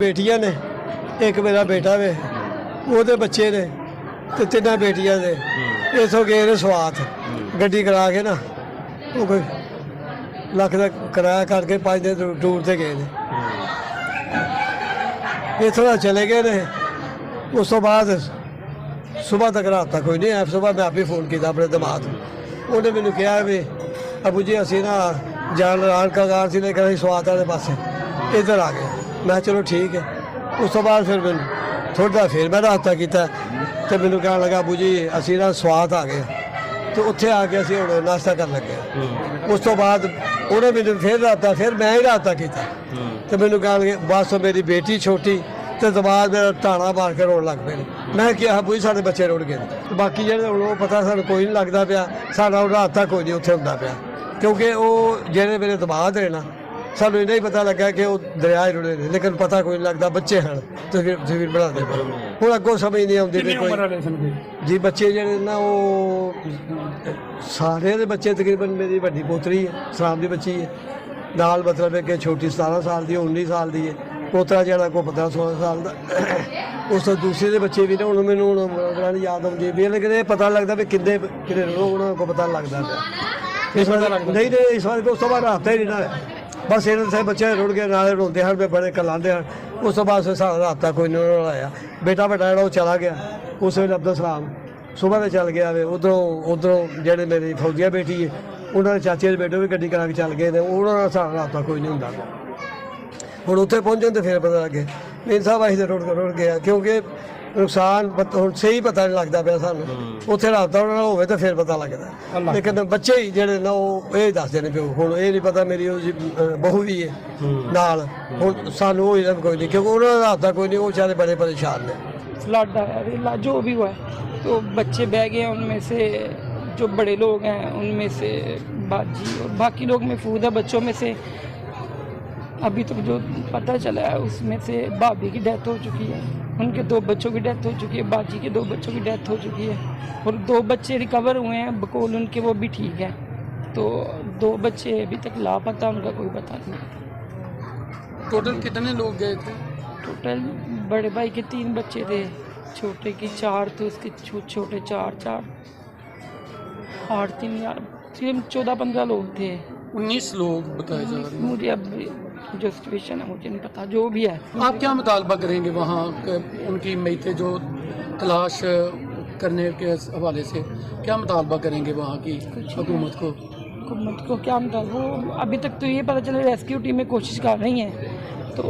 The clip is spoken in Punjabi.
बेटियां ने, एक मेरा बेटा वे, ਉਹਦੇ ਬੱਚੇ ਨੇ ਤੇ ਤਿੰਨਾਂ ਬੇਟੀਆਂ ਦੇ। ਇਥੋਂ ਗਏ ਨੇ ਸਵਾਤ ਗੱਡੀ ਕਰਾ ਕੇ ਨਾ, ਉਹ ਕੋਈ ਲੱਖ ਦਾ ਕਿਰਾਇਆ ਕਰਕੇ 5 ਦਿਨ ਟੂਰ ਤੇ ਗਏ ਨੇ। ਇੱਥੋਂ ਦਾ ਚਲੇ ਗਏ ਨੇ। ਉਸ ਤੋਂ ਬਾਅਦ ਸੁਬਾਹ ਤੱਕ ਰਾਤ ਤੱਕ ਕੋਈ ਨਹੀਂ ਆਇਆ। ਸੁਬਾਹ ਮੈਂ ਆਪੇ ਫੋਨ ਕੀਤਾ ਆਪਣੇ ਦਿਮਾਗ ਨੂੰ, ਉਹਨੇ ਮੈਨੂੰ ਕਿਹਾ ਵੀ ਅਬੂ ਜੀ ਅਸੀਂ ਨਾ ਜਾਨ ਰਾਨ ਕਗਾਰ ਸੀ ਲੈ ਕੇ ਅਸੀਂ ਸਵਾਤ ਵਾਲੇ ਪਾਸੇ ਇੱਧਰ ਆ ਗਏ। ਮੈਂ ਚਲੋ ਠੀਕ ਹੈ। ਉਸ ਤੋਂ ਬਾਅਦ ਫਿਰ ਮੈਨੂੰ ਥੋੜ੍ਹਾ ਫਿਰ ਮੈਂ ਰਾਬਤਾ ਕੀਤਾ ਤੇ ਮੈਨੂੰ ਕਹਿਣ ਲੱਗਾ ਅਬੂ ਜੀ ਅਸੀਂ ਨਾ ਸਵਾਤ ਆ ਗਏ ਤੇ ਉੱਥੇ ਆ ਕੇ ਅਸੀਂ ਹੁਣ ਨਾਸ਼ਤਾ ਕਰਨ ਲੱਗੇ। ਉਸ ਤੋਂ ਬਾਅਦ ਉਹਨੇ ਮੈਨੂੰ ਫਿਰ ਰਾਬਤਾ, ਫਿਰ ਮੈਂ ਹੀ ਰਾਬਤਾ ਕੀਤਾ ਤੇ ਮੈਨੂੰ ਕਹਿਣ ਲੱਗੇ ਬਸ ਮੇਰੀ ਬੇਟੀ ਛੋਟੀ ਤੇ ਦਬਾਅ ਮੇਰਾ ਟਾਣਾ ਮਾਰ ਕੇ ਰੋਣ ਲੱਗ ਪਏ ਨੇ। ਮੈਂ ਕਿਹਾ ਅਬੂ ਜੀ ਸਾਡੇ ਬੱਚੇ ਰੁੜ ਗਏ ਨੇ। ਬਾਕੀ ਜਿਹੜੇ ਹੁਣ ਉਹ ਪਤਾ ਸਾਨੂੰ ਕੋਈ ਨਹੀਂ ਲੱਗਦਾ ਪਿਆ, ਸਾਡਾ ਉਹ ਰਾਬਤਾ ਕੋਈ ਨਹੀਂ ਉੱਥੇ ਹੁੰਦਾ ਪਿਆ, ਕਿਉਂਕਿ ਉਹ ਜਿਹੜੇ ਮੇਰੇ ਦਬਾਅ ਦੇ ਨਾ ਸਾਨੂੰ ਇੰਨਾ ਹੀ ਪਤਾ ਲੱਗਾ ਕਿ ਉਹ ਦਰਿਆ ਹੀ ਰੁੜੇ ਨੇ, ਲੇਕਿਨ ਪਤਾ ਕੋਈ ਨਹੀਂ ਲੱਗਦਾ। ਬੱਚੇ ਹਨ ਤਸਵੀਰ ਬਣਾਉਂਦੇ ਪਏ, ਹੁਣ ਅੱਗੋਂ ਸਮਝ ਨਹੀਂ ਆਉਂਦੀ ਵੀ ਕੋਈ ਜੀ ਬੱਚੇ ਜਿਹੜੇ ਨਾ ਉਹ ਸਾਰੇ ਦੇ ਬੱਚੇ ਤਕਰੀਬਨ ਮੇਰੀ ਵੱਡੀ ਪੋਤਰੀ ਹੈ ਸਲਾਮ ਦੀ ਬੱਚੀ ਹੈ, ਨਾਲ ਮਤਲਬ ਹੈ ਕਿ ਛੋਟੀ 17 ਸਾਲ ਦੀ 19 ਸਾਲ ਦੀ ਹੈ, ਪੋਤਰਾ ਜਿਹੜਾ ਕੋਈ 15-16 ਸਾਲ ਦਾ। ਉਸ ਤੋਂ ਦੂਸਰੇ ਦੇ ਬੱਚੇ ਵੀ ਨੇ। ਹੁਣ ਮੈਨੂੰ ਹੁਣ ਯਾਦ ਆਉਂਦੀ ਵੀ, ਲੇਕਿਨ ਇਹ ਪਤਾ ਲੱਗਦਾ ਵੀ ਕਿੰਨੇ ਉਹਨਾਂ ਕੋਲ ਪਤਾ ਲੱਗਦਾ ਪਿਆ। ਇਸ ਵਾਰ ਨਹੀਂ ਇਸ ਵਾਰ ਉਸ ਤੋਂ ਬਾਅਦ ਹਫ਼ਤਾ ਹੀ ਨਹੀਂ ਨਾ ਬਸ ਇਹਨਾਂ ਦੇ ਬੱਚੇ ਰੁੜ ਗਏ, ਨਾਲੇ ਰੋਂਦੇ ਹਨ, ਬੜੇ ਕਲਾਉਂਦੇ ਹਨ। ਉਸ ਤੋਂ ਬਾਅਦ ਸਾਡਾ ਰਾਬਤਾ ਕੋਈ ਨਹੀਂ ਆਇਆ। ਬੇਟਾ ਵੱਡਾ ਜਿਹੜਾ ਉਹ ਚਲਾ ਗਿਆ ਉਸ ਵੇਲੇ ਅਬਦੁਲ ਸਲਾਮ ਸੁਬਾਹ ਦੇ ਚੱਲ ਗਿਆ ਵੇ। ਉੱਧਰੋਂ ਜਿਹੜੇ ਮੇਰੀ ਫੌਜੀਆ ਬੇਟੀ ਹੈ ਉਹਨਾਂ ਦੇ ਚਾਚੇ ਦੇ ਬੇਟੇ ਵੀ ਗੱਡੀ ਕਰਾ ਕੇ ਚੱਲ ਗਏ ਨੇ। ਉਹਨਾਂ ਨਾਲ ਸਾਡਾ ਰਾਬਤਾ ਕੋਈ ਨਹੀਂ ਹੁੰਦਾ। ਹੁਣ ਉੱਥੇ ਪਹੁੰਚਣ ਤੇ ਫਿਰ ਪਤਾ ਲੱਗੇ ਮੇਨ ਸਾਹਿਬ ਅਸੀਂ ਤਾਂ ਰੁੜ ਗਿਆ, ਕਿਉਂਕਿ ਨੁਕਸਾਨ ਹੁਣ ਸਹੀ ਪਤਾ ਨਹੀਂ ਲੱਗਦਾ ਪਿਆ ਸਾਨੂੰ। ਉੱਥੇ ਰਾਬਤਾ ਉਹਨਾਂ ਨਾਲ ਹੋਵੇ ਤਾਂ ਫਿਰ ਪਤਾ ਲੱਗਦਾ, ਲੇਕਿਨ ਬੱਚੇ ਹੀ ਜਿਹੜੇ ਨਾ ਉਹ ਇਹ ਦੱਸਦੇ ਨੇ ਪਿਓ। ਹੁਣ ਇਹ ਨਹੀਂ ਪਤਾ ਮੇਰੀ ਉਹ ਬਹੂ ਵੀ ਹੈ ਨਾਲ, ਹੁਣ ਸਾਨੂੰ ਉਹ ਇਹਨਾਂ ਕੋਈ ਨਹੀਂ, ਕਿਉਂਕਿ ਉਹਨਾਂ ਦਾ ਰਾਬਤਾ ਕੋਈ नहीं। वो बेचारे बड़े परेशान हैं। फ्लड आया जो भी हुआ है तो बच्चे बह गए, उनमें से जो बड़े लोग हैं उनमें से बाजी और बाकी लोग महफूज है। बच्चों में से अभी तक जो पता चला है उसमें से भाभी की डेथ हो चुकी है, उनके 2 बच्चों की डेथ हो चुकी है, बाजी के 2 बच्चों की डेथ हो चुकी है और 2 बच्चे रिकवर हुए हैं बकौल उनके, वो भी ठीक है। तो 2 बच्चे अभी तक लापता, उनका कोई पता नहीं। टोटल कितने लोग गए थे? टोटल बड़े भाई के 3 बच्चे थे, छोटे की 4 थे, उसके छोटे 4 8 3 14-15 लोग थे। 19 लोग बताए जा रहे हैं। मुझे अब जो सिचुएशन है मुझे नहीं पता, जो भी है। आप क्या मुतालबा करेंगे वहाँ उनकी मैतें जो तलाश करने के हवाले से क्या मुतालबा करेंगे वहाँ की हुकूमत को? हुकूमत को क्या मतलब, वो अभी तक तो ये पता चला रेस्क्यू टीमें कोशिश कर रही हैं, तो